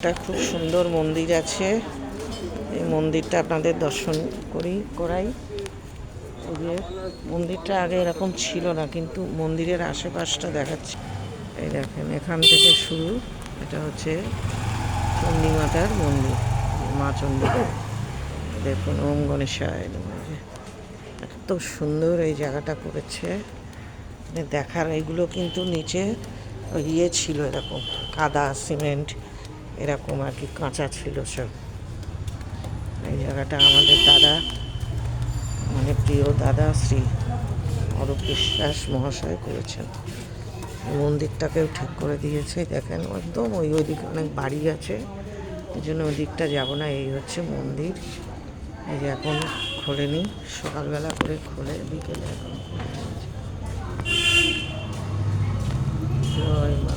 একটা খুব সুন্দর মন্দির আছে। এই মন্দিরটা আপনাদের দর্শন করাই। এই যে মন্দিরটা আগে এরকম ছিল না, কিন্তু মন্দিরের আশেপাশটা দেখাচ্ছে। এই দেখেন, এখান থেকে শুরু। এটা হচ্ছে চণ্ডী মাতার মন্দির, মা চণ্ডী। দেখুন, ওম গণেশায় নমঃ। এত সুন্দর এই জায়গাটা করেছে, দেখার। এইগুলো কিন্তু নিচে ছিল, এরকম কাদা সিমেন্ট এরকম আর কি, কাঁচা ছিল সব। এই জায়গাটা আমাদের দাদা, মানে প্রিয় দাদা শ্রী অরূপ বিশ্বাস মহাশয় করেছেন। মন্দিরটাকেও ঠিক করে দিয়েছে। দেখেন, একদম ওইদিকে অনেক বাড়ি আছে, এই জন্য ওই দিকটা যাবো না। এই হচ্ছে মন্দির। এই যে এখন খোলেনি, সকালবেলা করে খোলে, বিকেলে এখন খুলে দিয়েছে। জয় মা।